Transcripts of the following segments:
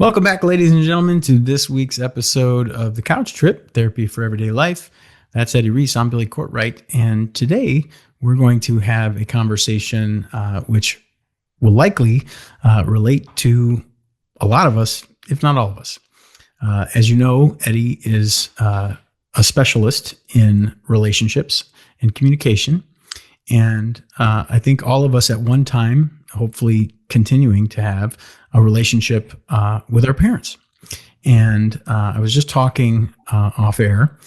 Welcome back, ladies and gentlemen, to this week's episode of The Couch Trip, Therapy for Everyday Life. That's Eddie Reece. I'm Bill Courtright. And today we're going to have a conversation which will likely relate to a lot of us, if not all of us. As you know, Eddie is a specialist in relationships and communication. And I think all of us at one time, hopefully continuing to have a relationship with our parents. And I was just talking off air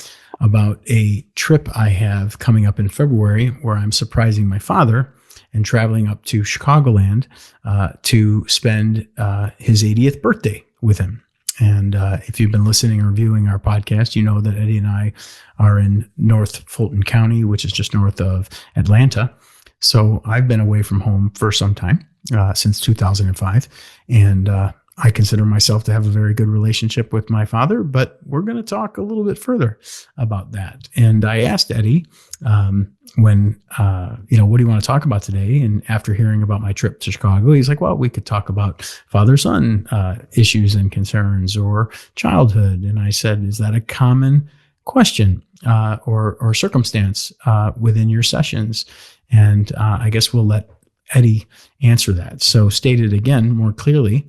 about a trip I have coming up in February where I'm surprising my father and traveling up to Chicagoland to spend his 80th birthday with him. And if you've been listening or viewing our podcast, you know that Eddie and I are in North Fulton County, which is just north of Atlanta. So I've been away from home for some time, since 2005. And I consider myself to have a very good relationship with my father, but we're going to talk a little bit further about that. And I asked Eddie what do you want to talk about today? And after hearing about my trip to Chicago, he's like, well, we could talk about father-son issues and concerns or childhood. And I said, is that a common question or circumstance within your sessions? And I guess we'll let Eddie answer that. So stated again more clearly,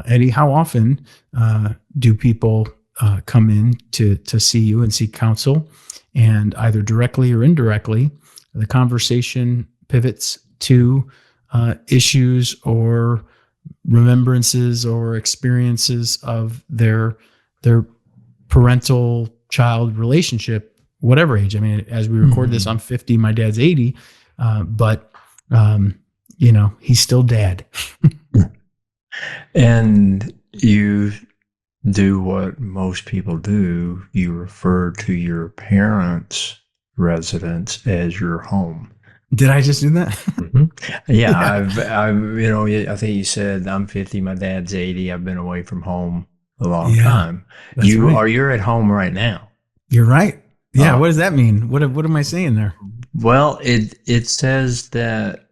Eddie, how often do people come in to see you and seek counsel? And either directly or indirectly, the conversation pivots to issues or remembrances or experiences of their parental child relationship, whatever age. I mean, as we record this, I'm 50, my dad's 80, but he's still dad. And you do what most people do. You refer to your parents' residence as your home. Did I just do that? Mm-hmm. Yeah. I think you said I'm 50, my dad's 80. I've been away from home a long time. You're at home right now. You're right. Yeah. What does that mean? What am I saying there? Well, it says that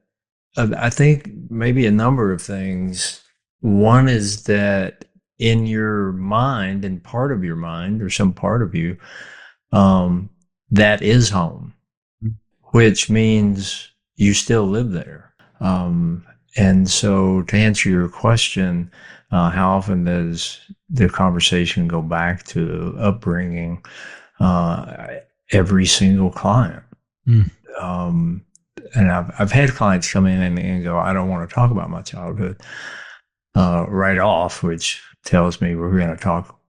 I think maybe a number of things. One is that in your mind and part of your mind or some part of you, that is home, which means you still live there. And so to answer your question, how often does the conversation go back to upbringing? Every single client. And I've had clients come in and go, I don't want to talk about my childhood right off, which tells me we're going to talk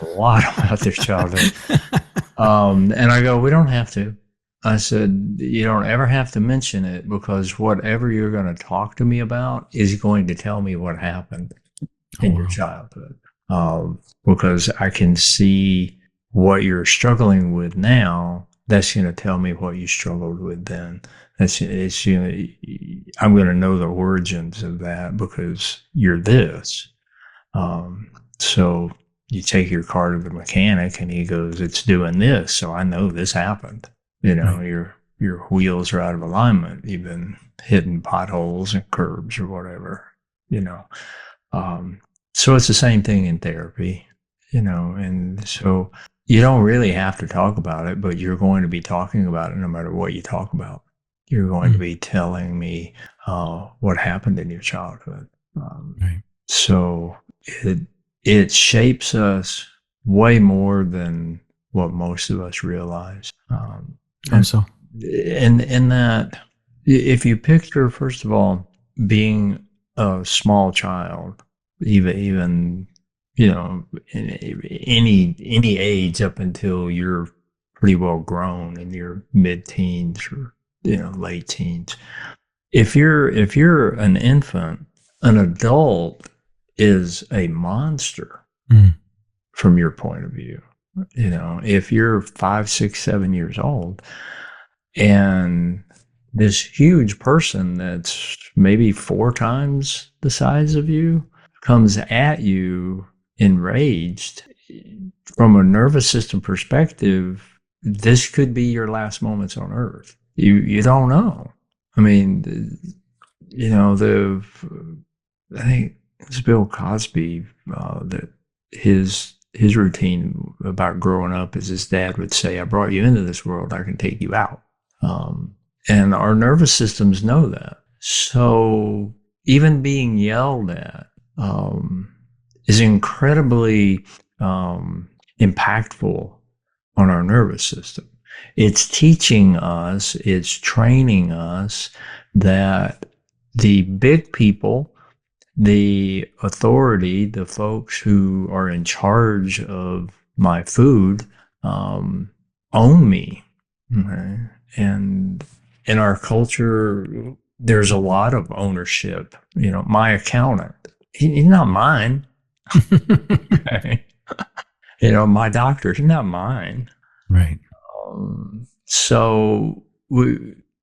a lot about their childhood. And I go, we don't have to. I said, you don't ever have to mention it because whatever you're going to talk to me about is going to tell me what happened in your childhood. Because I can see what you're struggling with now. That's going to tell me what you struggled with then. I'm going to know the origins of that because you're this. So you take your car to the mechanic and he goes, it's doing this. So I know this happened. Your wheels are out of alignment. You've been hitting potholes and curbs or whatever, So it's the same thing in therapy, and so you don't really have to talk about it, but you're going to be talking about it no matter what you talk about. You're going to be telling me what happened in your childhood. So it shapes us way more than what most of us realize. And that if you picture, first of all, being a small child, even any age up until you're pretty well grown in your mid-teens or late teens. If you're an infant, an adult is a monster from your point of view. If you're 5, 6, 7 years old and this huge person that's maybe 4 times the size of you comes at you enraged, from a nervous system perspective, this could be your last moments on earth. You don't know. I mean, I think it's Bill Cosby, that his routine about growing up is his dad would say, "I brought you into this world. I can take you out." Um, and our nervous systems know that. So even being yelled at is incredibly impactful on our nervous system. It's teaching us, it's training us that the big people, the authority, the folks who are in charge of my food, own me. Okay? And in our culture, there's a lot of ownership. My accountant, he's not mine. Okay? My doctor, he's not mine. Right. So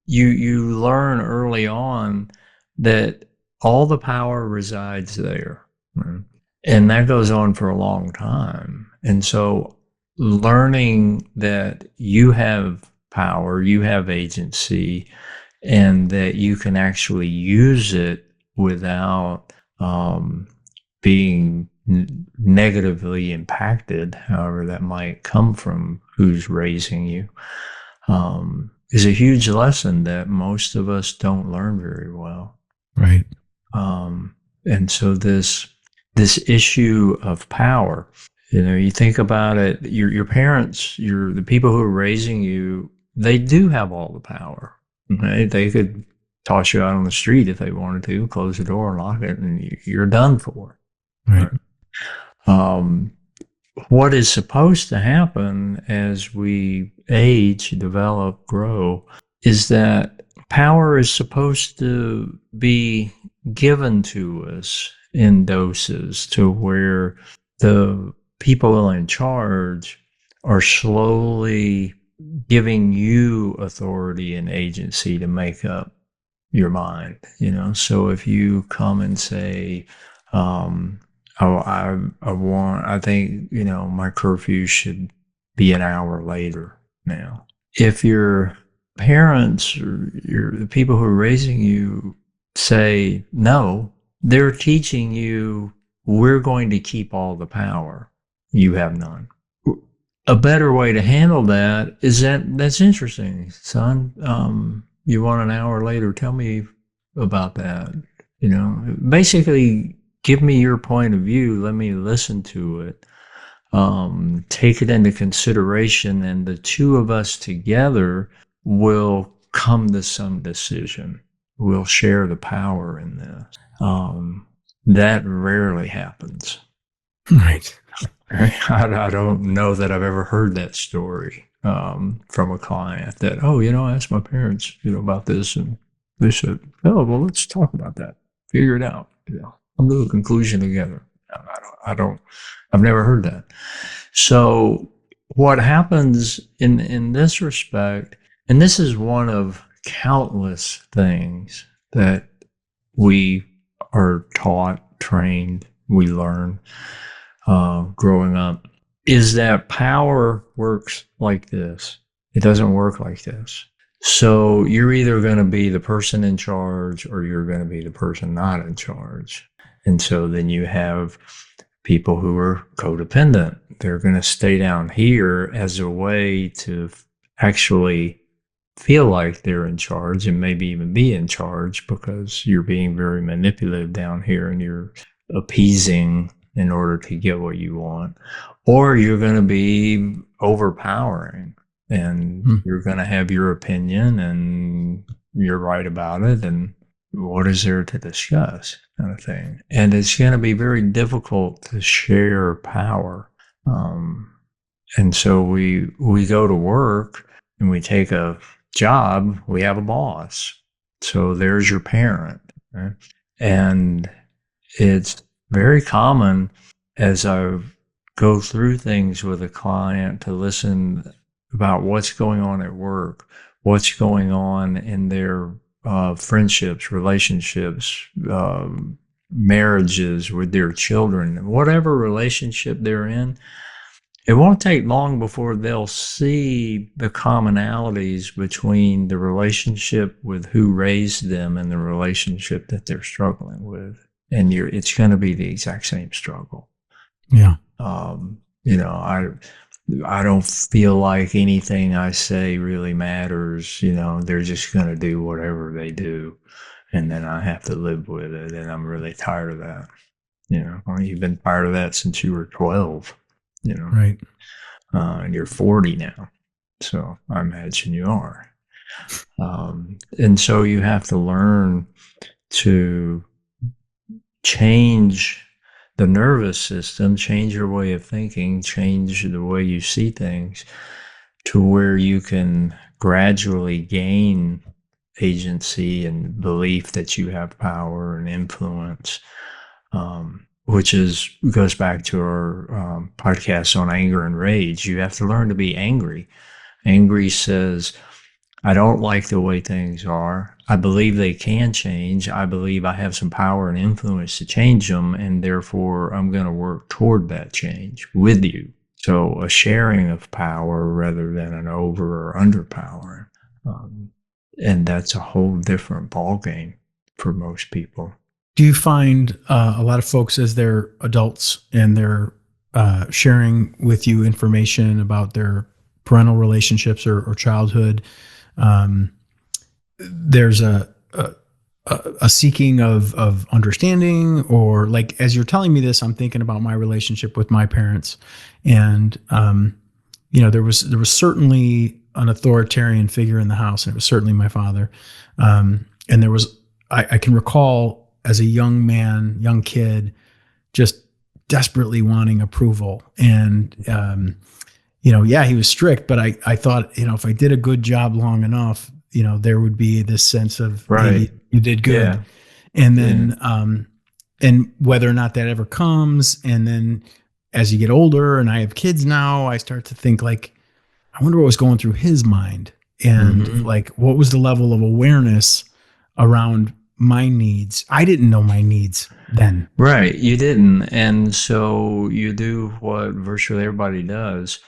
you learn early on that all the power resides there. Right? And that goes on for a long time. And so learning that you have power, you have agency, and that you can actually use it without being negatively impacted, however that might come from who's raising you, is a huge lesson that most of us don't learn very well. Right. And so this issue of power, you think about it, your parents, the people who are raising you, they do have all the power. Okay? They could toss you out on the street if they wanted to, close the door and lock it, and you're done for. Right. What is supposed to happen as we age, develop, grow, is that power is supposed to be given to us in doses to where the people in charge are slowly giving you authority and agency to make up your mind. So if you come and say, I think, my curfew should be an hour later now. If your parents or the people who are raising you say no, they're teaching you, we're going to keep all the power. You have none. A better way to handle that is that's interesting, son. You want an hour later? Tell me about that. Basically, give me your point of view. Let me listen to it. Take it into consideration, and the two of us together will come to some decision. We'll share the power in this. That rarely happens. Right. I don't know that I've ever heard that story from a client that, I asked my parents, about this, and they said, oh, well, let's talk about that. Figure it out. Come to a conclusion together. I've never heard that. So what happens in this respect, and this is one of countless things that we are taught, trained, we learn growing up, is that power works like this. It doesn't work like this. So you're either going to be the person in charge or you're going to be the person not in charge. And so then you have people who are codependent. They're going to stay down here as a way to actually feel like they're in charge and maybe even be in charge because you're being very manipulative down here and you're appeasing in order to get what you want. Or you're going to be overpowering and you're going to have your opinion and you're right about it. And what is there to discuss, kind of thing. And it's going to be very difficult to share power. And so we go to work and we take a job, we have a boss. So there's your parent. Right? And it's very common as I go through things with a client to listen about what's going on at work, what's going on in their friendships, relationships, marriages with their children, whatever relationship they're in. It won't take long before they'll see the commonalities between the relationship with who raised them and the relationship that they're struggling with. and it's going to be the exact same struggle. Yeah. You know, I don't feel like anything I say really matters. You know, they're just going to do whatever they do, and then I have to live with it, and I'm really tired of that. You know, well, you've been tired of that since you were 12. You know, Right. and you're 40 now, so I imagine you are. And so you have to learn to change the nervous system, change your way of thinking, change the way you see things to where you can gradually gain agency and belief that you have power and influence, which goes back to our podcast on anger and rage. You have to learn to be angry. Angry says, I don't like the way things are. I believe they can change. I believe I have some power and influence to change them, and therefore I'm going to work toward that change with you. So a sharing of power rather than an over or underpowering. And that's a whole different ballgame for most people. Do you find a lot of folks, as they're adults and they're sharing with you information about their parental relationships or childhood, there's a seeking of understanding, or like, as you're telling me this, I'm thinking about my relationship with my parents, and there was certainly an authoritarian figure in the house, and it was certainly my father, and there was I can recall as a young kid, just desperately wanting approval, and he was strict, but I thought, if I did a good job long enough, there would be this sense of, right, hey, you did good. Yeah. And then, and whether or not that ever comes. And then as you get older and I have kids now, I start to think, like, I wonder what was going through his mind, and like, what was the level of awareness around my needs? I didn't know my needs then. Right, you didn't. And so you do what virtually everybody does.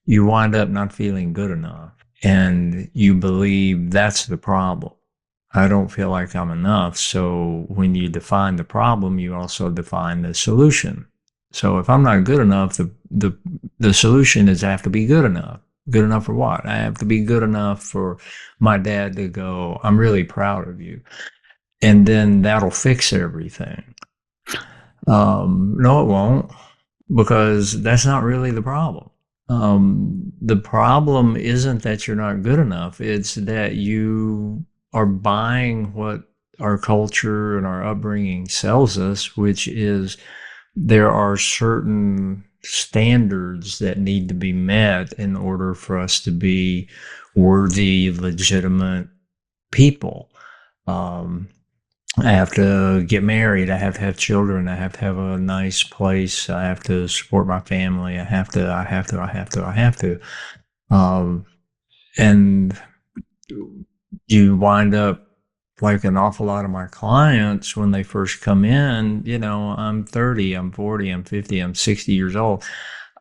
You wind up not feeling good enough, and you believe that's the problem. I don't feel like I'm enough. So when you define the problem, you also define the solution. So if I'm not good enough, the solution is I have to be good enough. Good enough for what? I have to be good enough for my dad to go, I'm really proud of you. And then that'll fix everything. No, it won't, because that's not really the problem. The problem isn't that you're not good enough. It's that you are buying what our culture and our upbringing sells us, which is there are certain standards that need to be met in order for us to be worthy, legitimate people. I have to get married. I have to have children. I have to have a nice place. I have to support my family. I have to. And you wind up, like an awful lot of my clients, when they first come in, I'm 30, I'm 40, I'm 50, I'm 60 years old.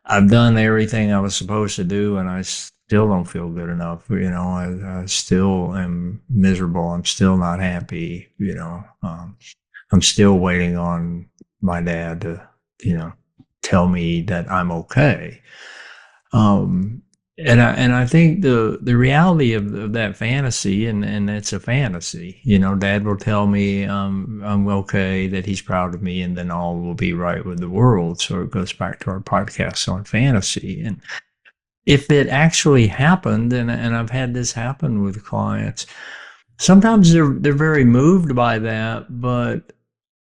I've done everything I was supposed to do, and I still don't feel good enough. I still am miserable. I'm still not happy. I'm still waiting on my dad to, tell me that I'm okay. And I think the reality of that fantasy, and it's a fantasy, dad will tell me I'm okay, that he's proud of me, and then all will be right with the world. So it goes back to our podcast on fantasy. And if it actually happened, and I've had this happen with clients, sometimes they're very moved by that, but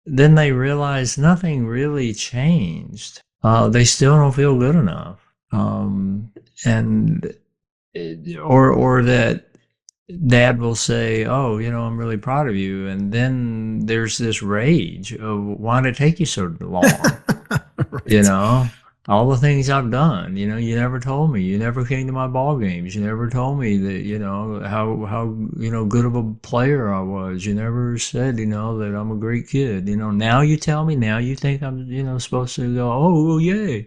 then they realize nothing really changed. They still don't feel good enough. And or that dad will say, oh, I'm really proud of you, and then there's this rage of, why did it take you so long? Right. All the things I've done, you never told me. You never came to my ball games. You never told me that, how good of a player I was. You never said, that I'm a great kid. Now you tell me, now you think I'm, supposed to go, oh, yay.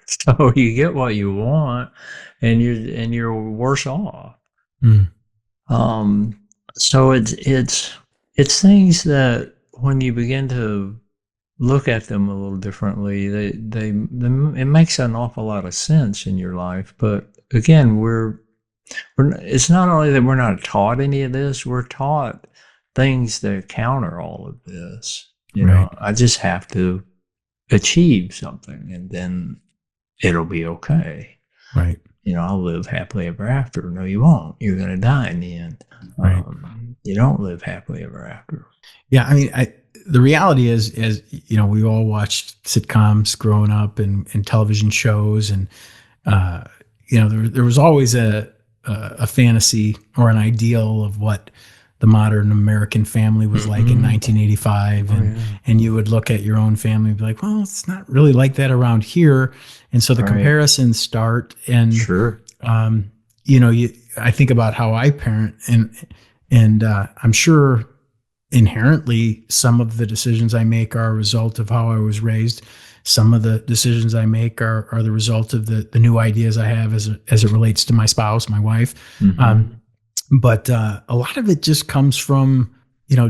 So you get what you want, and you're worse off. Mm. So it's things that when you begin to look at them a little differently, it makes an awful lot of sense in your life. But again, it's not only that we're not taught any of this, we're taught things that counter all of this. Right. I just have to achieve something and then it'll be okay. Right. I'll live happily ever after. No, you won't. You're going to die in the end. Right. You don't live happily ever after. Yeah. I mean, the reality is, we all watched sitcoms growing up and television shows. And, there was always a fantasy or an ideal of what the modern American family was like in 1985. And you would look at your own family and be like, well, it's not really like that around here. And so the comparisons start. And, sure. I think about how I parent, and I'm sure inherently some of the decisions I make are a result of how I was raised. Some of the decisions I make are the result of the new ideas I have as it relates to my spouse, my wife. But a lot of it just comes from,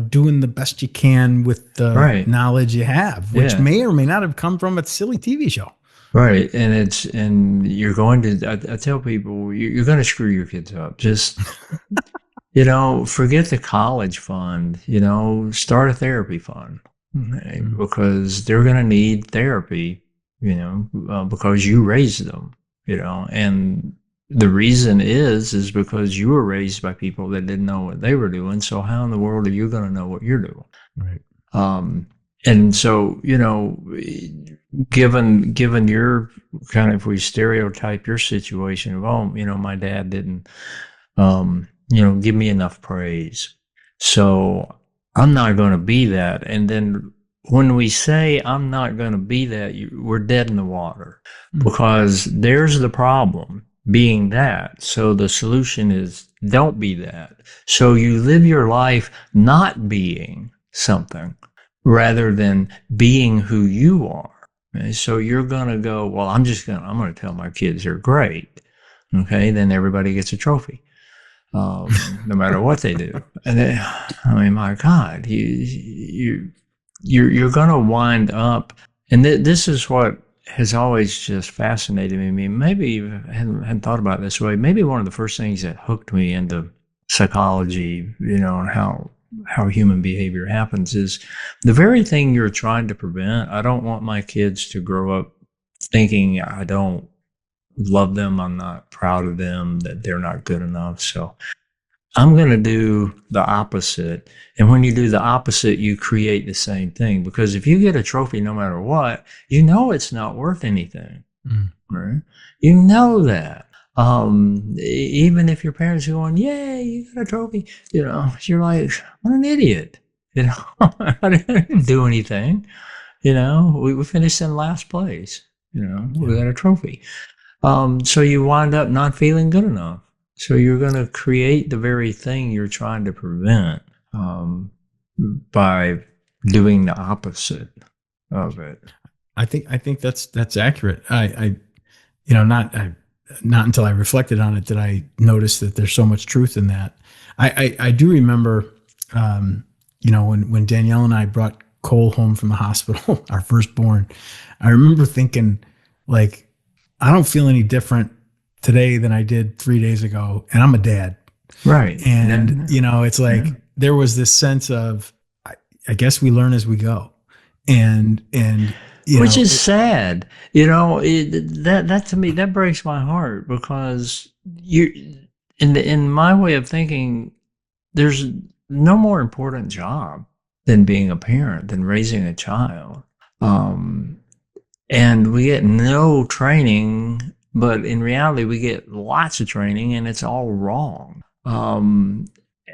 doing the best you can with the knowledge you have, which may or may not have come from a silly TV show. Right. And you're going to, I tell people, you're going to screw your kids up. Just, forget the college fund, start a therapy fund, because they're going to need therapy, because you raised them, and the reason is because you were raised by people that didn't know what they were doing. So how in the world are you going to know what you're doing? Right. And so, given your kind of, if we stereotype your situation of, my dad didn't, give me enough praise. So I'm not going to be that. And then when we say I'm not going to be that, we're dead in the water, because there's the problem, being that. So the solution is don't be that. So you live your life not being something rather than being who you are. Okay? So you're going to go, well, I'm going to tell my kids they're great. Okay. Then everybody gets a trophy, no matter what they do. And then, my God, you're going to wind up. And this is what has always just fascinated me. Maybe I hadn't thought about it this way. Maybe one of the first things that hooked me into psychology, and how human behavior happens, is the very thing you're trying to prevent. I don't want my kids to grow up thinking I don't love them, I'm not proud of them, that they're not good enough. So I'm going to do the opposite. And when you do the opposite, you create the same thing. Because if you get a trophy no matter what, it's not worth anything. Right? You know that. Even if your parents are going, yay, you got a trophy, you're like, what an idiot. I didn't do anything. We finished in last place. We got a trophy. So you wind up not feeling good enough. So you're going to create the very thing you're trying to prevent, by doing the opposite of it. I think that's accurate. Not until I reflected on it did I notice that there's so much truth in that. I do remember, when Danielle and I brought Cole home from the hospital, our firstborn, I remember thinking, like, I don't feel any different today than I did 3 days ago, and I'm a dad. Right. And, it's like, there was this sense of, I guess we learn as we go. And which is sad. That to me, that breaks my heart, because in my way of thinking, there's no more important job than being a parent, than raising a child. And we get no training, but in reality, we get lots of training, and it's all wrong.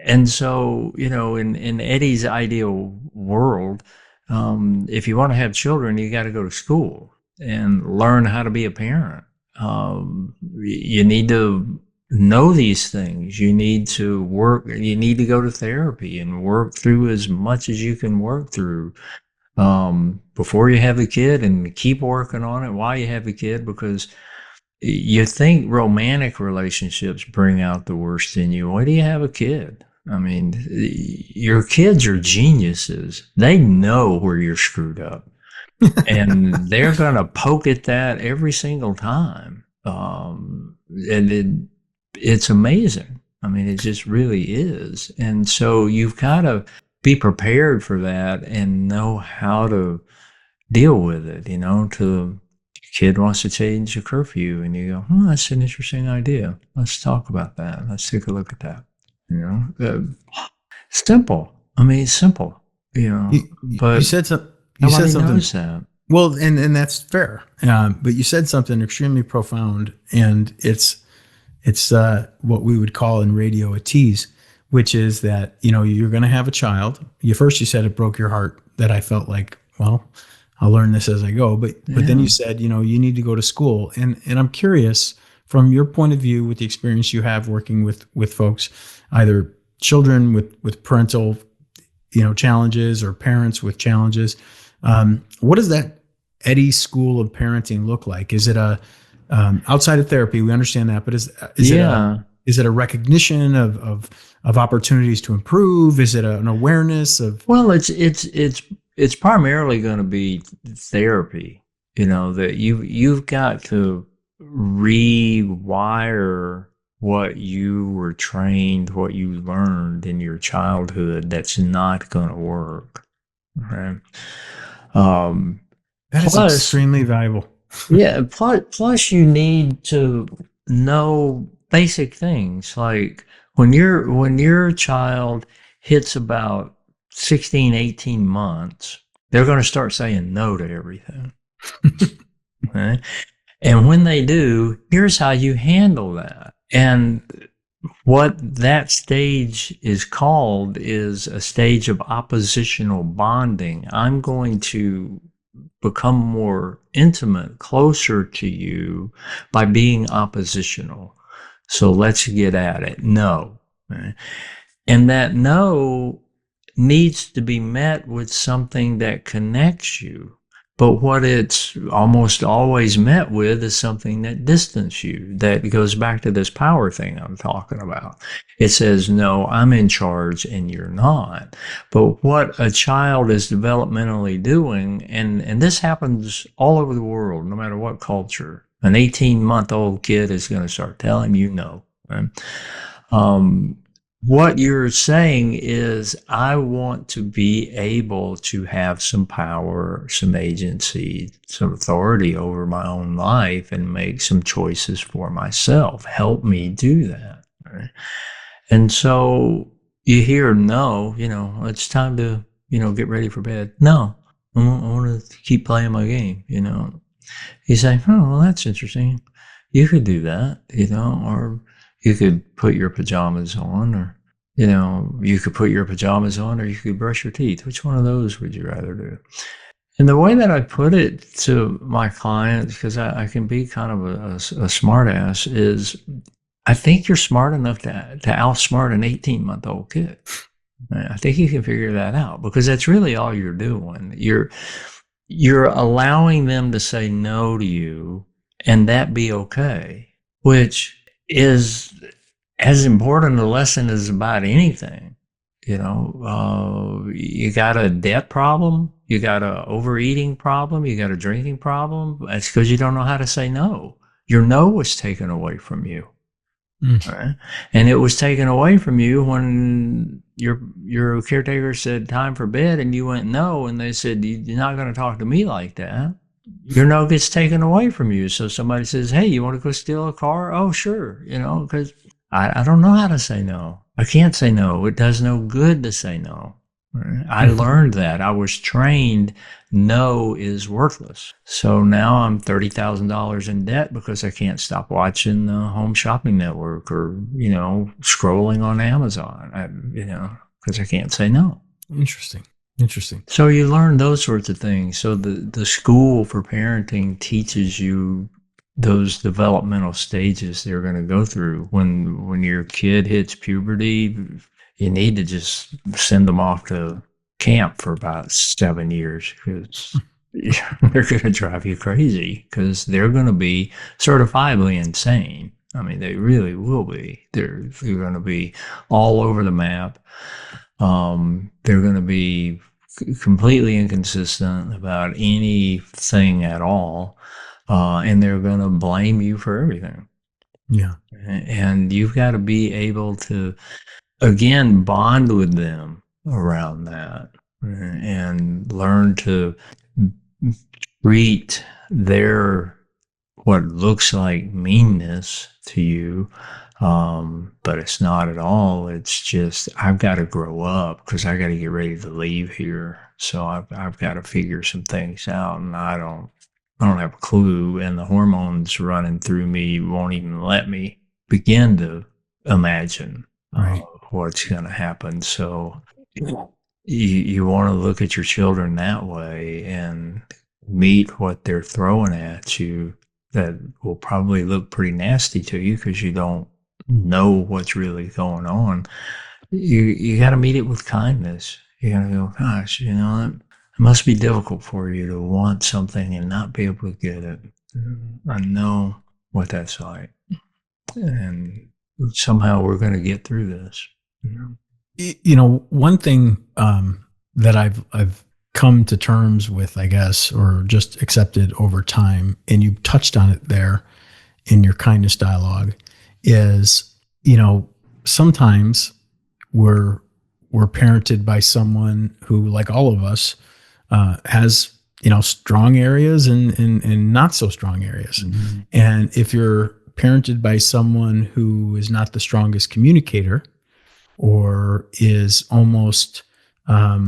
And so, in Eddie's ideal world, if you want to have children, you got to go to school and learn how to be a parent. You need to know these things. You need to work. You need to go to therapy and work through as much as you can work through before you have a kid, and keep working on it while you have a kid, because you think romantic relationships bring out the worst in you. Why do you have a kid? I mean, your kids are geniuses. They know where you're screwed up, and they're going to poke at that every single time. And it's amazing. I mean, it just really is. And so you've got to be prepared for that and know how to deal with it. To kid wants to change a curfew, and you go, that's an interesting idea. Let's talk about that. Let's take a look at that. Simple. I mean, simple. But You said something. You nobody said something. knows that. Well, and that's fair. But you said something extremely profound, and it's what we would call in radio a tease, which is that you're going to have a child. You said it broke your heart. That I felt like, well, I'll learn this as I go. But then you said you need to go to school, and I'm curious from your point of view with the experience you have working with folks, either children with parental challenges or parents with challenges. What does that Eddie school of parenting look like? Is it a outside of therapy? We understand that, but is it a recognition of opportunities to improve? Is it an awareness of? Well, it's primarily going to be therapy. That you've got to rewire what you were trained, what you learned in your childhood. That's not going to work. Right. That is extremely valuable. Yeah. Plus, you need to know basic things like when your child hits about 16, 18 months, they're going to start saying no to everything. Okay? And when they do, here's how you handle that. And what that stage is called is a stage of oppositional bonding. I'm going to become more intimate, closer to you by being oppositional. So let's get at it. No. Right? And that no needs to be met with something that connects you. But what it's almost always met with is something that distances you. That goes back to this power thing I'm talking about. It says, no, I'm in charge and you're not. But what a child is developmentally doing, and this happens all over the world, no matter what culture, an 18-month-old kid is going to start telling you no. Right? What you're saying is, I want to be able to have some power, some agency, some authority over my own life and make some choices for myself. Help me do that. Right? And so you hear no, it's time to, get ready for bed. No, I want to keep playing my game, You say, oh, well, that's interesting. You could do that, or you could put your pajamas on, or, you could put your pajamas on, or you could brush your teeth. Which one of those would you rather do? And the way that I put it to my clients, because I can be kind of a smart ass, is I think you're smart enough to outsmart an 18-month-old kid. I think you can figure that out, because that's really all you're doing. You're allowing them to say no to you and that be okay, which is as important a lesson as about anything. You got a debt problem, you got a overeating problem, you got a drinking problem. That's because you don't know how to say no. Your no was taken away from you. Right? And it was taken away from you when your caretaker said time for bed and you went no, and they said, you're not going to talk to me like that. Your no gets taken away from you. So somebody says, hey, you want to go steal a car? Oh, sure. Because I don't know how to say no. I can't say no. It does no good to say no. Right? I learned that. I was trained no is worthless. So now I'm $30,000 in debt because I can't stop watching the Home Shopping Network or, scrolling on Amazon, because I can't say no. Interesting. So you learn those sorts of things. So the school for parenting teaches you those developmental stages they're going to go through. When your kid hits puberty, you need to just send them off to camp for about 7 years, because they're going to drive you crazy, because they're going to be certifiably insane. I mean, they really will be. They're going to be all over the map. They're going to be completely inconsistent about anything at all. And they're going to blame you for everything. Yeah. And you've got to be able to, again, bond with them around that and learn to treat their what looks like meanness to you, but it's not at all. It's just I've got to grow up because I got to get ready to leave here. So I've got to figure some things out, and I don't have a clue, and the hormones running through me won't even let me begin to imagine Right. what's going to happen. So you want to look at your children that way and meet what they're throwing at you that will probably look pretty nasty to you because you don't know what's really going on. You got to meet it with kindness. You got to go, gosh, you know, it must be difficult for you to want something and not be able to get it. I know what that's like. And somehow we're going to get through this. You know, one thing that I've come to terms with, I guess, or just accepted over time, and you touched on it there in your kindness dialogue, is, you know, sometimes we're parented by someone who, like all of us, has, you know, strong areas and not so strong areas. Mm-hmm. And if you're parented by someone who is not the strongest communicator, or is almost, I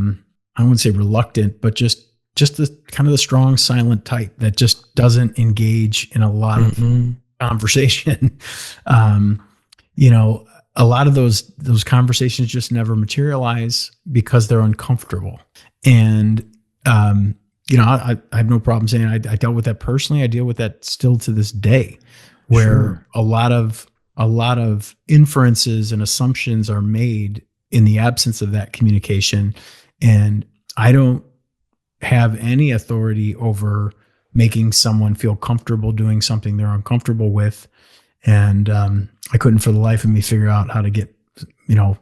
wouldn't say reluctant, but just the kind of the strong silent type that just doesn't engage in a lot Mm-hmm. of conversation. You know, a lot of those conversations just never materialize because they're uncomfortable. And you know, I have no problem saying I dealt with that personally. I deal with that still to this day, where Sure. a lot of inferences and assumptions are made in the absence of that communication. And I don't have any authority over making someone feel comfortable doing something they're uncomfortable with. And I couldn't for the life of me figure out how to get, you know,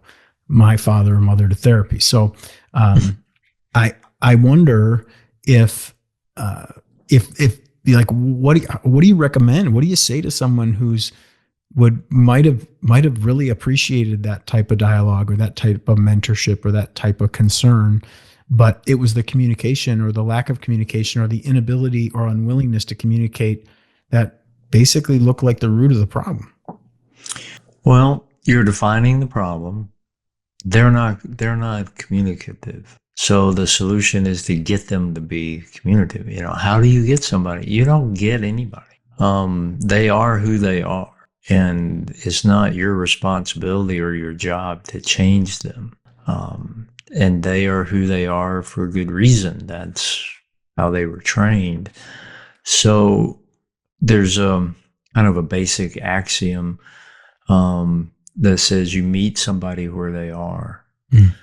my father or mother to therapy. So I wonder if like, what do you recommend? What do you say to someone who's might have really appreciated that type of dialogue or that type of mentorship or that type of concern, but it was the communication or the lack of communication or the inability or unwillingness to communicate that basically looked like the root of the problem? Well, you're defining the problem. They're not communicative. So the solution is to get them to be communicative. You know, how do you get somebody? You don't get anybody. They are who they are. And it's not your responsibility or your job to change them. And they are who they are for good reason. That's how they were trained. So there's kind of a basic axiom that says you meet somebody where they are. Mm.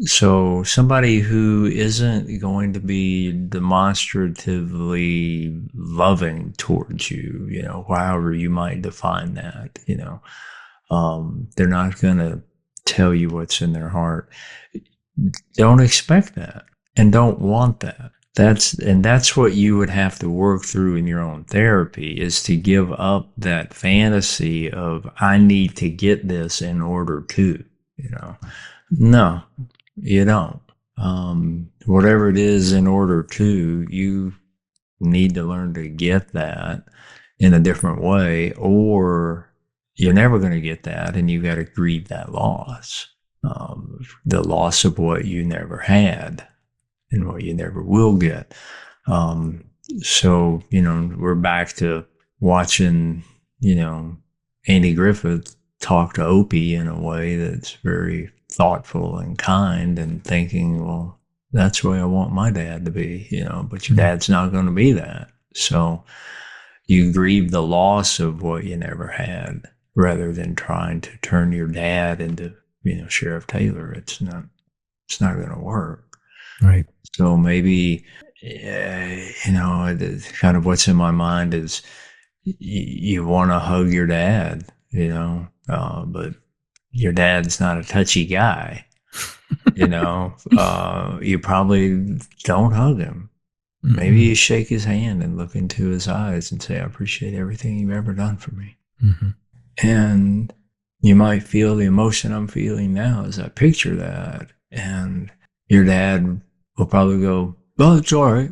So somebody who isn't going to be demonstratively loving towards you, you know, however you might define that, you know, they're not going to tell you what's in their heart. Don't expect that and don't want that. That's what you would have to work through in your own therapy, is to give up that fantasy of I need to get this in order to, you know. No, you don't. Whatever it is in order to, you need to learn to get that in a different way, or you're never going to get that, and you got to grieve that loss, the loss of what you never had and what you never will get. So, you know, we're back to watching, you know, Andy Griffith talk to Opie in a way that's very thoughtful and kind, and thinking, well, that's the way I want my dad to be, you know, but your dad's not going to be that. So you grieve the loss of what you never had rather than trying to turn your dad into, you know, Sheriff Taylor. It's not going to work. Right. So maybe, you know, kind of what's in my mind is you want to hug your dad, but your dad's not a touchy guy, you probably don't hug him. Maybe you shake his hand and look into his eyes and say, I appreciate everything you've ever done for me. Mm-hmm. And you might feel the emotion I'm feeling now as I picture that. And your dad will probably go, well, it's all right,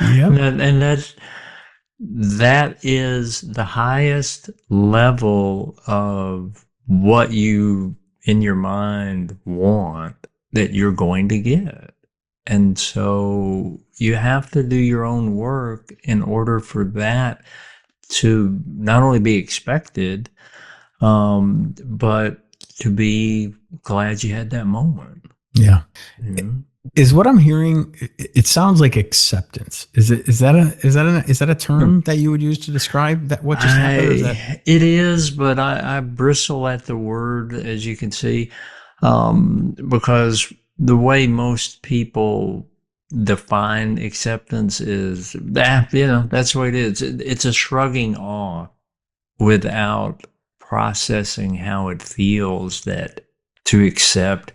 Yep. And that is the highest level of what you in your mind want that you're going to get. And so you have to do your own work in order for that to not only be expected, but to be glad you had that moment. Yeah. Mm-hmm. Is what I'm hearing, it sounds like acceptance. Is that a term that you would use to describe that what just happened? It is, but I bristle at the word, as you can see, because the way most people define acceptance is that, that's the way it is. It's a shrugging off without processing how it feels that to accept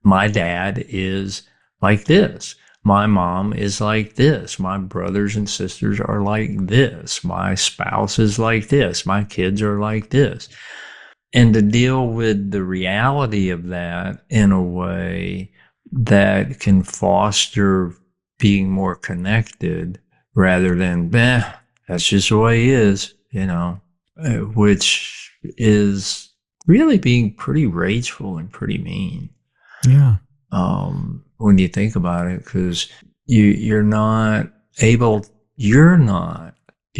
my dad is like this. My mom is like this. My brothers and sisters are like this. My spouse is like this. My kids are like this. And to deal with the reality of that in a way that can foster being more connected rather than, that's just the way he is, which is really being pretty rageful and pretty mean. Yeah. When you think about it, because you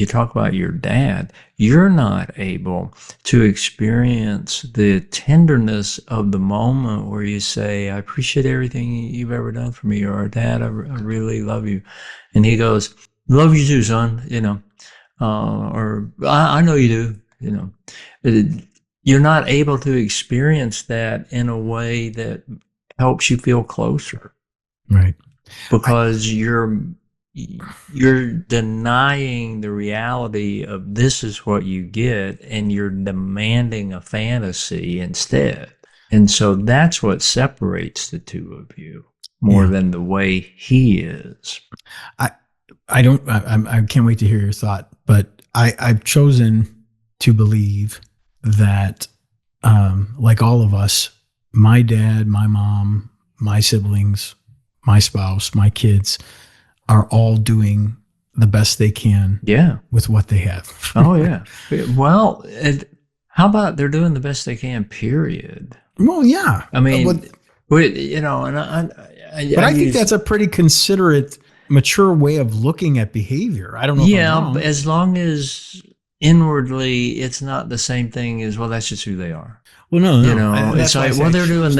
talk about your dad, you're not able to experience the tenderness of the moment where you say, I appreciate everything you've ever done for me, or Dad, I really love you. And he goes, love you too, son, or I know you do, you're not able to experience that in a way that helps you feel closer. Right. Because you're denying the reality of this is what you get, and you're demanding a fantasy instead. And so that's what separates the two of you more than the way he is. I can't wait to hear your thought, but I've chosen to believe that, like all of us, my dad, my mom, my siblings, my spouse, my kids are all doing the best they can with what they have. Oh, yeah. Well, how about they're doing the best they can, period? Well, yeah. I mean, but I think that's a pretty considerate, mature way of looking at behavior. I don't know if I'm wrong. As long as inwardly it's not the same thing as, well, that's just who they are. Well, no. It's like, well, they're doing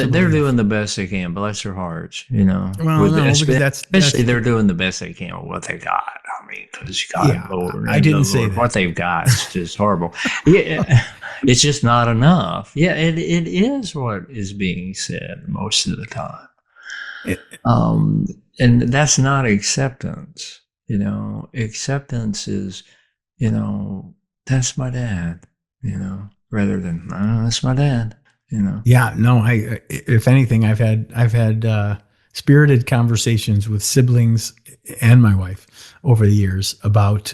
the best they can, bless their hearts, Well, no, especially they're doing the best they can with what they got. I mean, because Lord, I didn't say that. What they've got is just horrible. Yeah, it's just not enough. Yeah, it is what is being said most of the time. And that's not acceptance. Acceptance is, that's my dad, rather than, that's my dad, Yeah, no, if anything, I've had spirited conversations with siblings and my wife over the years about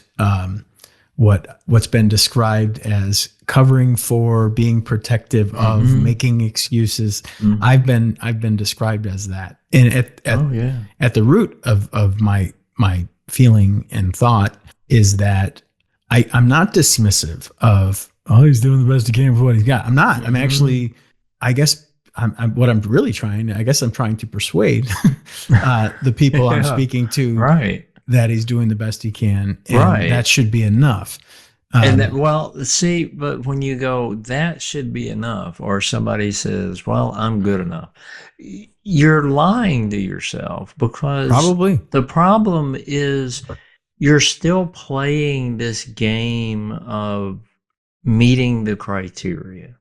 what's been described as covering for, being protective of, making excuses. I've been described as that. And at the root of my feeling and thought is that I'm not dismissive of, oh, he's doing the best he can for what he's got. I'm not. I'm actually, I guess I'm trying to persuade the people I'm speaking to that he's doing the best he can. And that should be enough. But when you go, that should be enough, or somebody says, well, I'm good enough, you're lying to yourself, because probably the problem is you're still playing this game of meeting the criteria.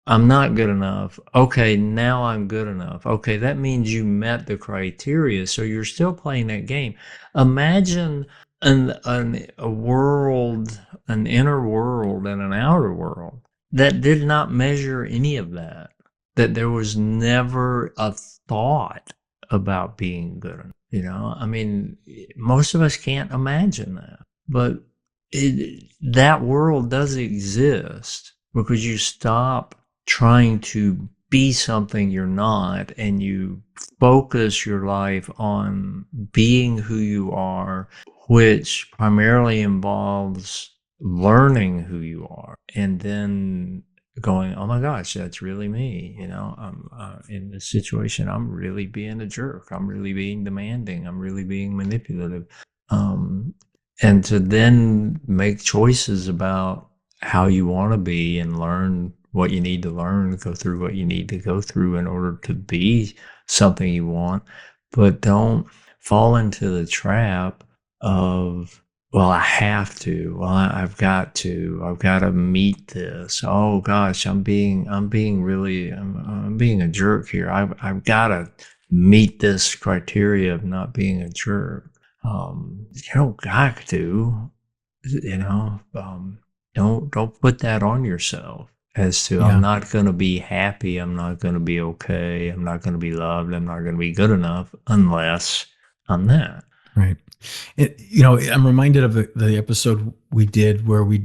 I'm not good enough. Okay, now I'm good enough. Okay, that means you met the criteria. So you're still playing that game. Imagine a world, an inner world and an outer world that did not measure any of that. That there was never a thought about being good enough. I mean, most of us can't imagine that, but that world does exist because you stop trying to be something you're not and you focus your life on being who you are, which primarily involves learning who you are and then going, oh my gosh, that's really me. I'm in this situation, I'm really being a jerk. I'm really being demanding. I'm really being manipulative. And to then make choices about how you want to be and learn what you need to learn, go through what you need to go through in order to be something you want. But don't fall into the trap of, well, I have to. Well, I've got to meet this. Oh gosh, I'm being a jerk here. I've got to meet this criteria of not being a jerk. You don't got to, don't put that on yourself as to, I'm not going to be happy. I'm not going to be okay. I'm not going to be loved. I'm not going to be good enough unless I'm that. Right. I'm reminded of the episode we did where we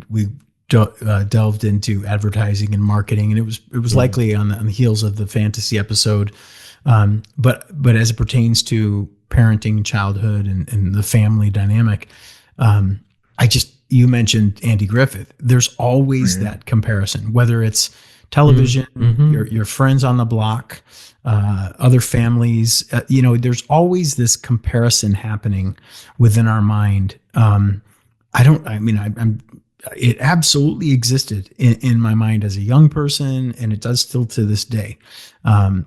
delved into advertising and marketing, and it was likely on the heels of the fantasy episode. But as it pertains to parenting, childhood, and the family dynamic, you mentioned Andy Griffith. There's always that comparison, whether it's television, your friends on the block, other families. There's always this comparison happening within our mind. It absolutely existed in my mind as a young person, and it does still to this day,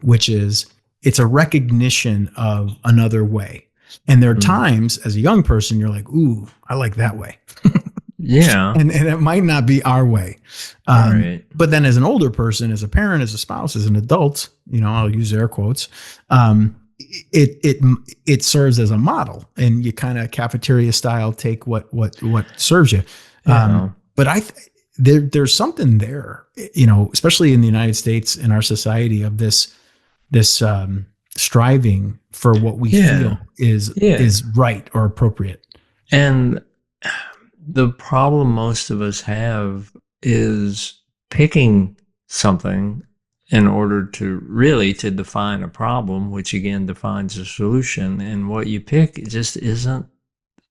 which is it's a recognition of another way. And there are times as a young person, you're like, ooh, I like that way. Yeah. And it might not be our way. Right. But then as an older person, as a parent, as a spouse, as an adult, I'll use air quotes, it serves as a model, and you kind of cafeteria style take what serves you. Yeah. But there's something there, especially in the United States, in our society, of this striving for what we feel is right or appropriate. And the problem most of us have is picking something in order to define a problem, which again defines a solution. And what you pick just isn't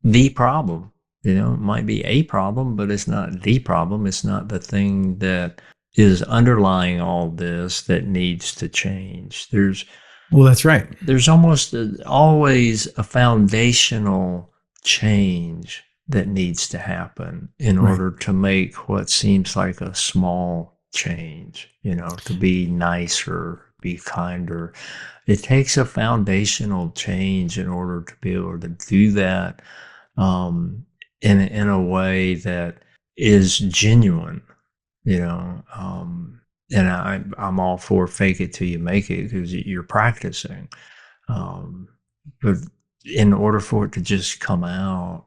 the problem. It might be a problem, but it's not the problem. It's not the thing that is underlying all this that needs to change. Well, that's right. There's almost always a foundational change that needs to happen in order to make what seems like a small change, to be nicer, be kinder. It takes a foundational change in order to be able to do that in a way that is genuine, and I'm all for fake it till you make it, because you're practicing. But in order for it to just come out,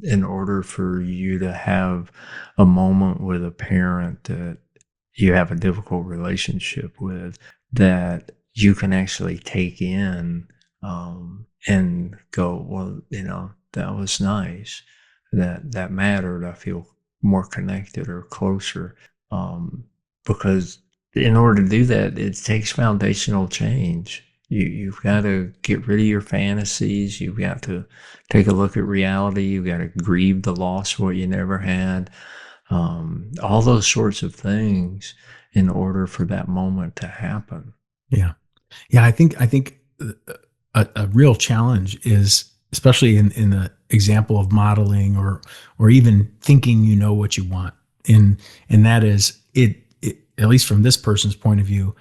in order for you to have a moment with a parent that you have a difficult relationship with, that you can actually take in and go, well, that was nice, that mattered, I feel more connected or closer. Because in order to do that, it takes foundational change. You've got to get rid of your fantasies. You've got to take a look at reality. You've got to grieve the loss of what you never had. All those sorts of things in order for that moment to happen. Yeah. I think a real challenge is, especially in the example of modeling or even thinking what you want, and that is it, at least from this person's point of view,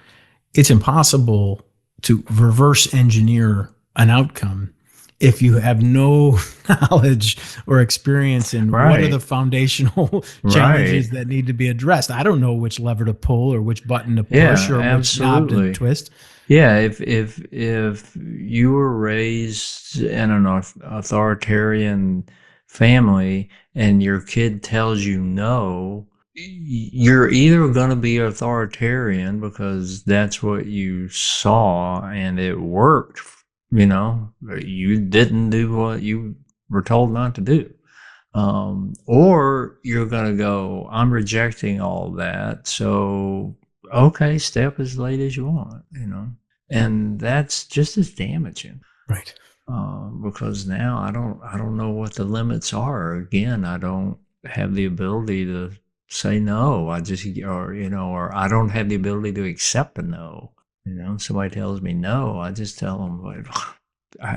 it's impossible to reverse engineer an outcome if you have no knowledge or experience in what are the foundational challenges that need to be addressed. I don't know which lever to pull or which button to push or which knob to twist. Yeah, if you were raised in an authoritarian family and your kid tells you no, you're either going to be authoritarian because that's what you saw and it worked, you didn't do what you were told not to do. Or you're going to go, I'm rejecting all that. So, okay, stay up as late as you want. And that's just as damaging. Right. Because now I don't know what the limits are. Again, I don't have the ability to say no. Or I don't have the ability to accept a no. Somebody tells me no, I just tell them, like,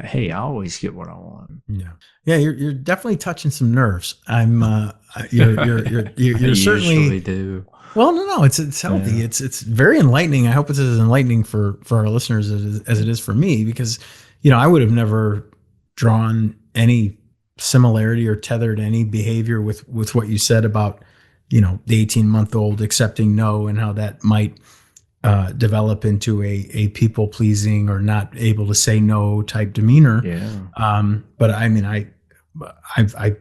hey, I always get what I want. Yeah. Yeah. You're definitely touching some nerves. You're I usually certainly, do. well, no, it's healthy. Yeah. It's very enlightening. I hope it's as enlightening for our listeners as it is for me, because, I would have never drawn any similarity or tethered any behavior with what you said about, the 18-month-old accepting no, and how that might develop into a people pleasing or not able to say no type demeanor. Yeah. But I mean, I've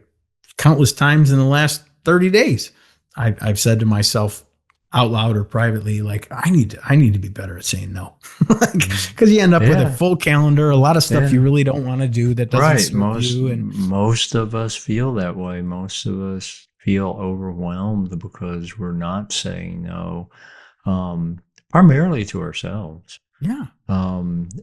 countless times in the last 30 days, I've said to myself out loud or privately, like, I need to be better at saying no, because you end up with a Yeah. full calendar, a lot of stuff Yeah. you really don't want to do that doesn't Right. serve you. And Most of us feel that way. Most of us feel overwhelmed because we're not saying no, um, primarily to ourselves. yeah,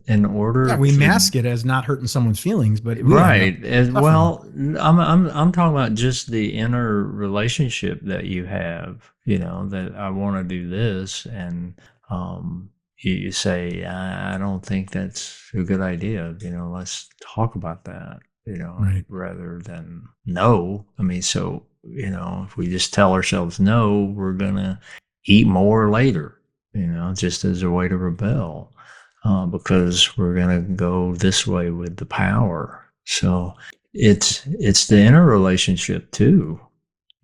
In order we to mask it as not hurting someone's feelings, but we end up Right. As suffering. well, I'm talking about just the inner relationship that you have, that I want to do this, and you say, I don't think that's a good idea. Let's talk about that, Right. rather than no. I mean, so, if we just tell ourselves no, we're gonna eat more later, just as a way to rebel, because we're going to go this way with the power. So it's the inner relationship too,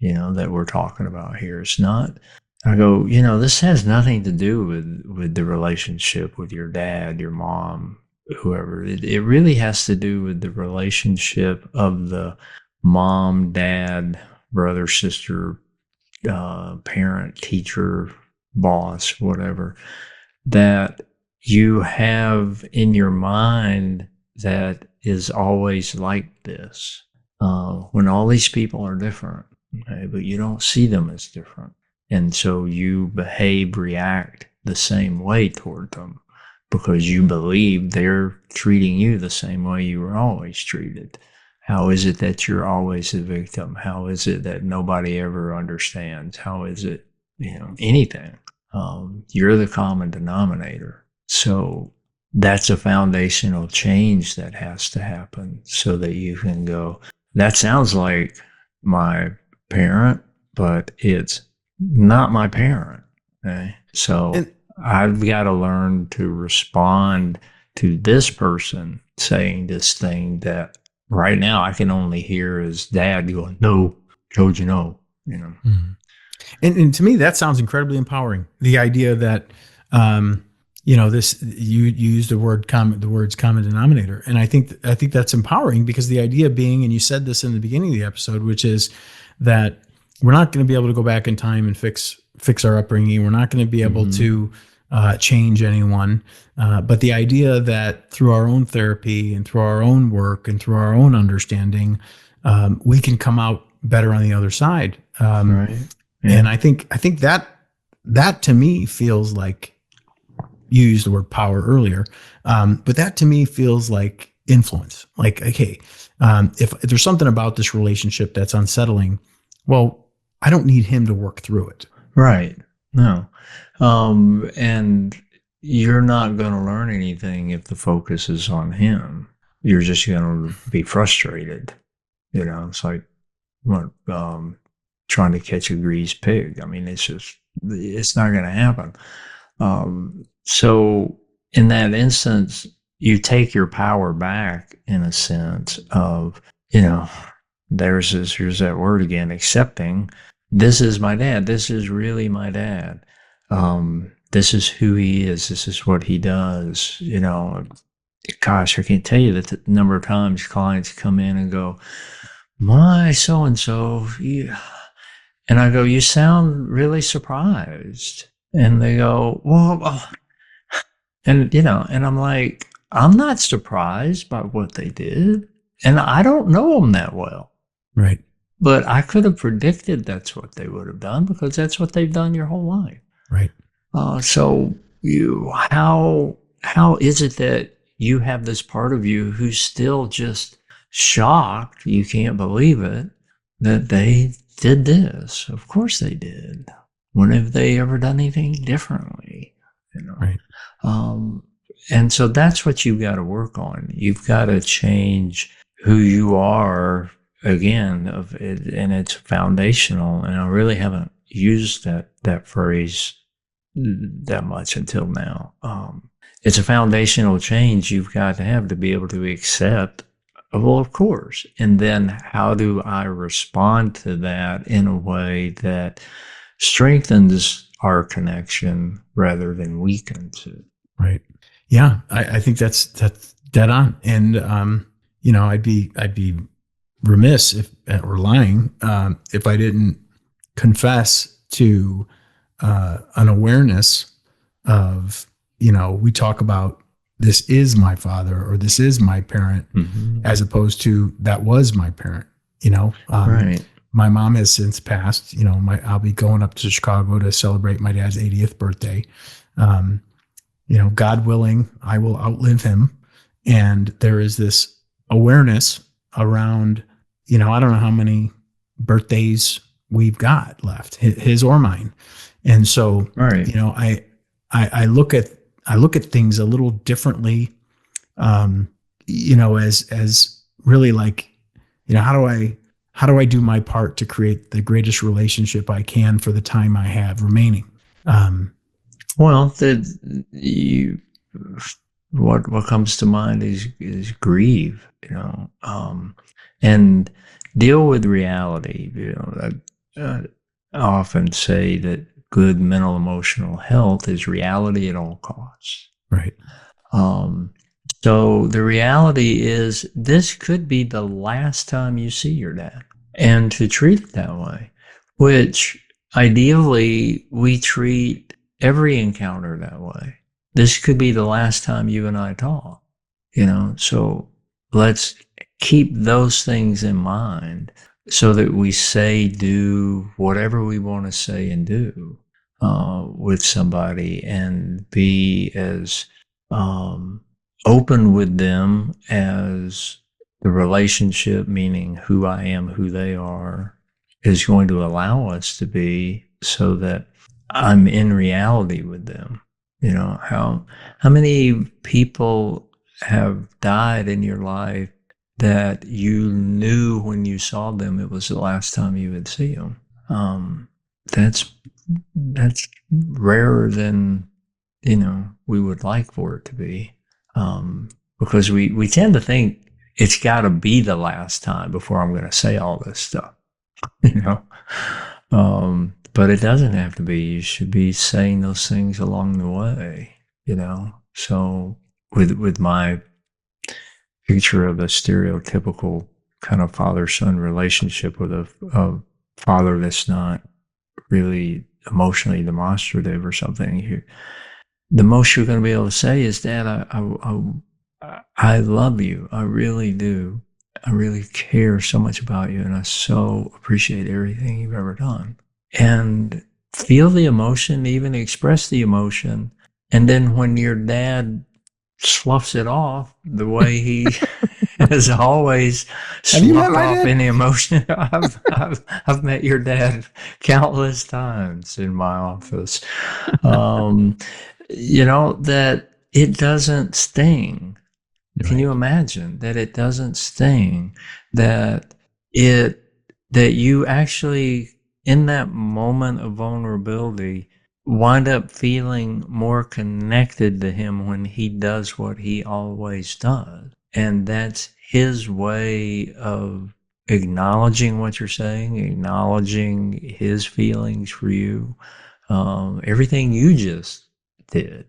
that we're talking about here. It's not. I go, this has nothing to do with the relationship with your dad, your mom, whoever. It really has to do with the relationship of the mom, dad, brother, sister, parent, teacher, boss, whatever, that you have in your mind that is always like this. When all these people are different, okay, but you don't see them as different. And so you behave, react the same way toward them because you believe they're treating you the same way you were always treated. How is it that you're always the victim? How is it that nobody ever understands? How is it, anything? You're the common denominator. So that's a foundational change that has to happen so that you can go, that sounds like my parent, but it's not my parent. Okay. So And I've got to learn to respond to this person saying this thing that right now I can only hear as dad going, no, told you no, Mhm. And to me, that sounds incredibly empowering. The idea that, this you used the words common denominator, and I think that's empowering, because the idea being, and you said this in the beginning of the episode, which is that we're not going to be able to go back in time and fix our upbringing. We're not going to be able to change anyone, but the idea that through our own therapy and through our own work and through our own understanding, we can come out better on the other side. Right. And I think that to me feels like, you used the word power earlier, but that to me feels like influence. Like, okay, if there's something about this relationship that's unsettling, well, I don't need him to work through it. Right. No. And you're not going to learn anything if the focus is on him. You're just going to be frustrated. It's like what, trying to catch a greased pig. I mean, it's not going to happen. So in that instance, you take your power back in a sense of, here's that word again, accepting. This is my dad. This is really my dad. this is who he is. This is what he does. Gosh, I can't tell you the number of times clients come in and go, my so-and-so, and I go, you sound really surprised. And they go, well, and I'm like, I'm not surprised by what they did. And I don't know them that well. Right. But I could have predicted that's what they would have done because that's what they've done your whole life. Right. So how is it that you have this part of you who's still just shocked, you can't believe it, that they did this? Of course they did. When have they ever done anything differently? Right. And so that's what you've got to work on. You've got to change who you are again, and it's foundational. And I really haven't used that phrase that much until now. It's a foundational change you've got to have to be able to accept, well, of course. And then how do I respond to that in a way that strengthens our connection rather than weakens it? Right. Yeah. I think that's dead on. And, I'd be remiss or lying if I didn't confess to an awareness of, we talk about this is my father or this is my parent, as opposed to that was my parent. Right. My mom has since passed. I'll be going up to Chicago to celebrate my dad's 80th birthday. God willing, I will outlive him. And there is this awareness around, I don't know how many birthdays we've got left, his or mine. And so, right. I look at things a little differently, as really like, how do I do my part to create the greatest relationship I can for the time I have remaining? Well, what comes to mind is grieve, and deal with reality. I often say that good mental emotional health is reality at all costs. Right. So the reality is this could be the last time you see your dad, and to treat it that way, which ideally we treat every encounter that way. This could be the last time you and I talk, so let's keep those things in mind so that we do whatever we want to say and do with somebody, and be as open with them as the relationship, meaning who I am, who they are, is going to allow us to be, so that I'm in reality with them. How many people have died in your life that you knew when you saw them it was the last time you would see them? That's rarer than we would like for it to be, because we tend to think it's got to be the last time before I'm going to say all this stuff, but it doesn't have to be. You should be saying those things along the way, So with my picture of a stereotypical kind of father-son relationship with a father that's not really emotionally demonstrative or something, the most you're going to be able to say is, Dad, I love you. I really do. I really care so much about you, and I so appreciate everything you've ever done. And feel the emotion, even express the emotion. And then when your dad sloughs it off the way he has always sloughed off any emotion. I've met your dad countless times in my office. That it doesn't sting. Right. Can you imagine that it doesn't sting? That you actually, in that moment of vulnerability, wind up feeling more connected to him when he does what he always does. And that's his way of acknowledging what you're saying, acknowledging his feelings for you, everything you just did.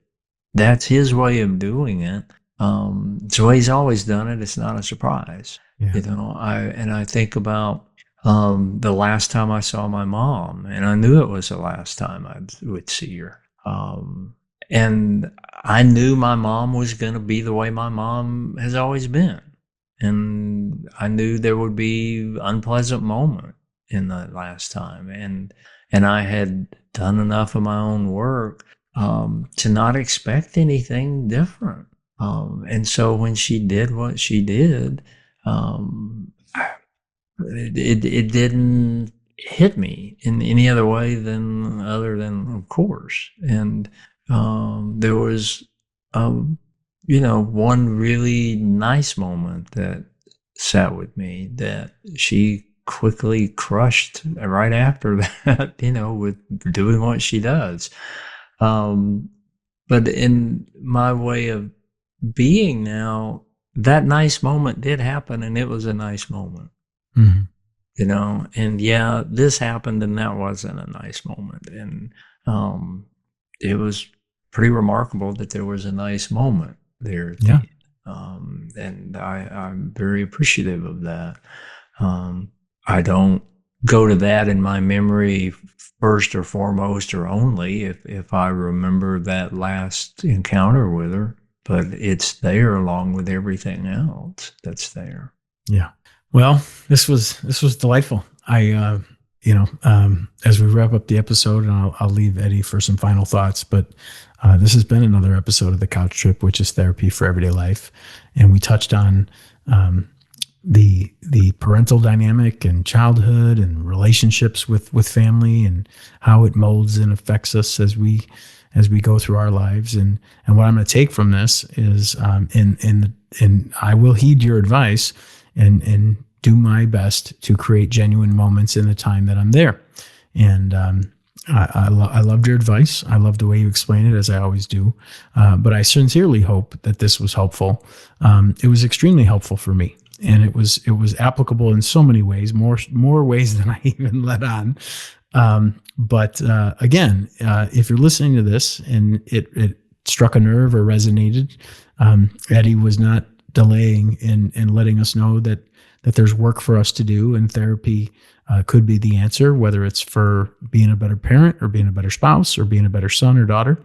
That's his way of doing it. It's the way he's always done it. It's not a surprise. Yeah. I think about the last time I saw my mom, and I knew it was the last time I would see her. And I knew my mom was going to be the way my mom has always been. And I knew there would be unpleasant moment in that last time. And I had done enough of my own work to not expect anything different. And so when she did what she did, it didn't hit me in any other way other than of course. And there was one really nice moment that sat with me that she quickly crushed right after that, with doing what she does. But in my way of being now, that nice moment did happen, and it was a nice moment. Mm-hmm. And yeah, this happened and that wasn't a nice moment. And it was pretty remarkable that there was a nice moment there at the Yeah. end. And I'm very appreciative of that. I don't go to that in my memory first or foremost or only if I remember that last encounter with her, but it's there along with everything else that's there. Yeah. Well, this was delightful. I, as we wrap up the episode, and I'll leave Eddie for some final thoughts, but this has been another episode of the Couch Trip, which is therapy for everyday life, and we touched on the parental dynamic and childhood and relationships with family and how it molds and affects us as we go through our lives. And what I'm going to take from this is, and I will heed your advice and do my best to create genuine moments in the time that I'm there. And I loved your advice. I love the way you explain it, as I always do. But I sincerely hope that this was helpful. It was extremely helpful for me, and it was applicable in so many ways, more ways than I even let on. But again, if you're listening to this and it struck a nerve or resonated, Eddie was not delaying in letting us know that there's work for us to do, and therapy could be the answer, whether it's for being a better parent or being a better spouse or being a better son or daughter.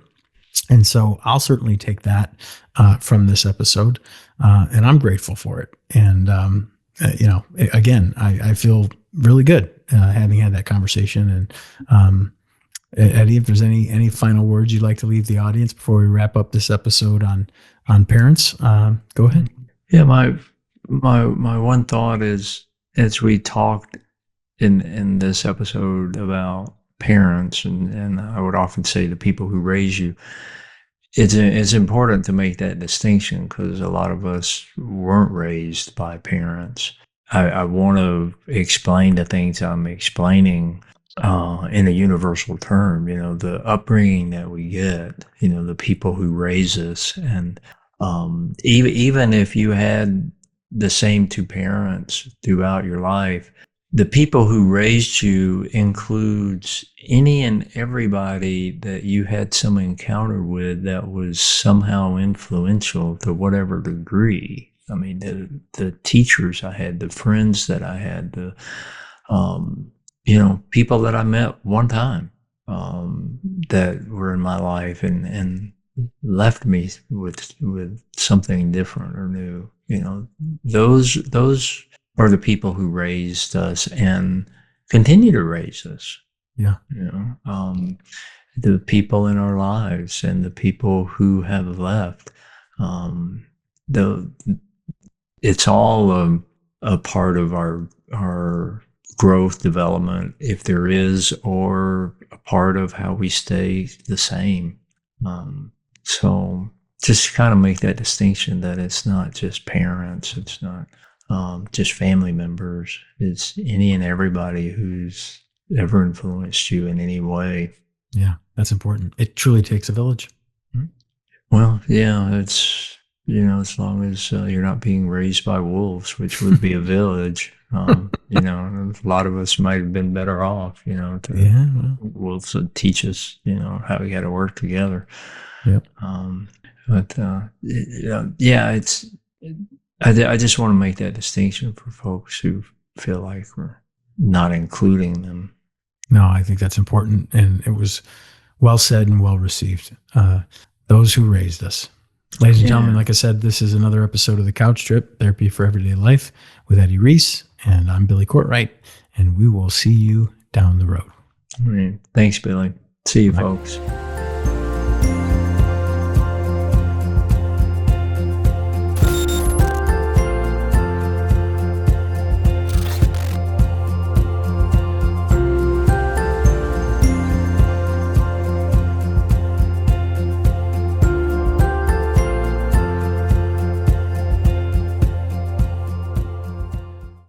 And so I'll certainly take that from this episode, and I'm grateful for it. And again, I feel really good having had that conversation. And Eddie, if there's any final words you'd like to leave the audience before we wrap up this episode on parents, go ahead. Yeah, my one thought is, as we talked in this episode about parents, and I would often say the people who raise you, it's important to make that distinction because a lot of us weren't raised by parents. I want to explain the things I'm explaining in a universal term, the upbringing that we get, the people who raise us. And even if you had the same two parents throughout your life, the people who raised you includes any and everybody that you had some encounter with that was somehow influential to whatever degree. I mean, the teachers I had, the friends that I had, the people that I met one time that were in my life and left me with something different or new. Those are the people who raised us and continue to raise us. Yeah. The people in our lives and the people who have left. It's all a part of our growth, development, if there is, or a part of how we stay the same. So just kind of make that distinction that it's not just parents, it's not just family members, it's any and everybody who's ever influenced you in any way. Yeah, that's important. It truly takes a village. Well, yeah, it's as long as you're not being raised by wolves, which would be a village. A lot of us might have been better off, to Yeah. Well, wolves that teach us, how we got to work together. yep. But yeah, I just want to make that distinction for folks who feel like we're not including them. No, I think that's important. And it was well said and well received. Those who raised us. Ladies and gentlemen, like I said, this is another episode of The Couch Trip, Therapy for Everyday Life with Eddie Reece. And I'm Billy Courtright. And we will see you down the road. Thanks, Billy. See you, Bye. folks.